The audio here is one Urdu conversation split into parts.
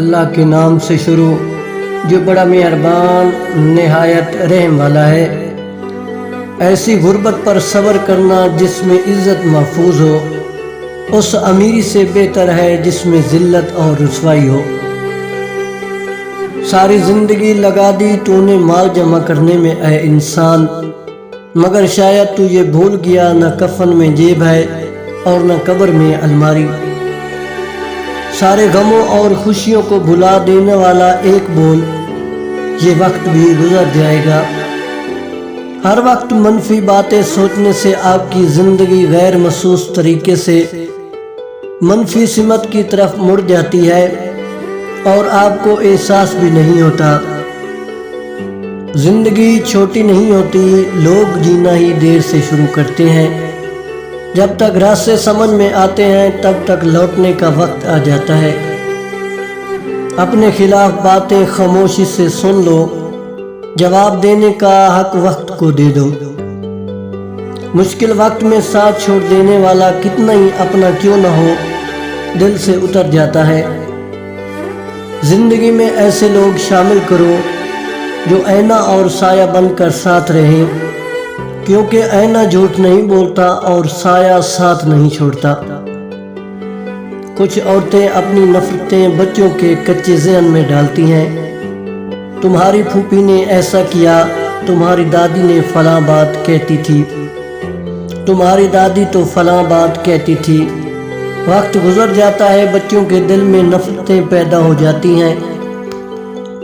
اللہ کے نام سے شروع جو بڑا مہربان نہایت رحم والا ہے۔ ایسی غربت پر صبر کرنا جس میں عزت محفوظ ہو، اس امیری سے بہتر ہے جس میں ذلت اور رسوائی ہو۔ ساری زندگی لگا دی تو نے مال جمع کرنے میں اے انسان، مگر شاید تو یہ بھول گیا نہ کفن میں جیب ہے اور نہ قبر میں الماری۔ سارے غموں اور خوشیوں کو بھلا دینے والا ایک بول، یہ وقت بھی گزر جائے گا۔ ہر وقت منفی باتیں سوچنے سے آپ کی زندگی غیر محسوس طریقے سے منفی سمت کی طرف مڑ جاتی ہے اور آپ کو احساس بھی نہیں ہوتا۔ زندگی چھوٹی نہیں ہوتی، لوگ جینا ہی دیر سے شروع کرتے ہیں۔ جب تک راستے سمجھ میں آتے ہیں تب تک لوٹنے کا وقت آ جاتا ہے۔ اپنے خلاف باتیں خاموشی سے سن لو، جواب دینے کا حق وقت کو دے دو۔ مشکل وقت میں ساتھ چھوڑ دینے والا کتنا ہی اپنا کیوں نہ ہو، دل سے اتر جاتا ہے۔ زندگی میں ایسے لوگ شامل کرو جو آئینہ اور سایہ بن کر ساتھ رہیں، کیونکہ آئینہ جھوٹ نہیں بولتا اور سایہ ساتھ نہیں چھوڑتا۔ کچھ عورتیں اپنی نفرتیں بچوں کے کچے ذہن میں ڈالتی ہیں۔ تمہاری پھوپھی نے ایسا کیا، تمہاری دادی نے فلاں بات کہتی تھی، تمہاری دادی تو فلاں بات کہتی تھی۔ وقت گزر جاتا ہے، بچوں کے دل میں نفرتیں پیدا ہو جاتی ہیں۔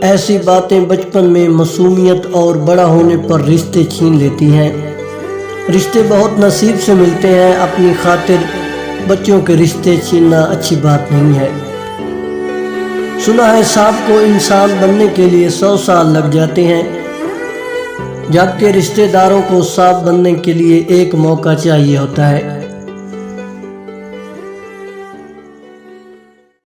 ایسی باتیں بچپن میں معصومیت اور بڑا ہونے پر رشتے چھین لیتی ہیں۔ رشتے بہت نصیب سے ملتے ہیں، اپنی خاطر بچوں کے رشتے چھیننا اچھی بات نہیں ہے۔ سنا ہے سانپ کو انسان بننے کے لیے 100 سال لگ جاتے ہیں، جبکہ رشتے داروں کو سانپ بننے کے لیے ایک موقع چاہیے ہوتا ہے۔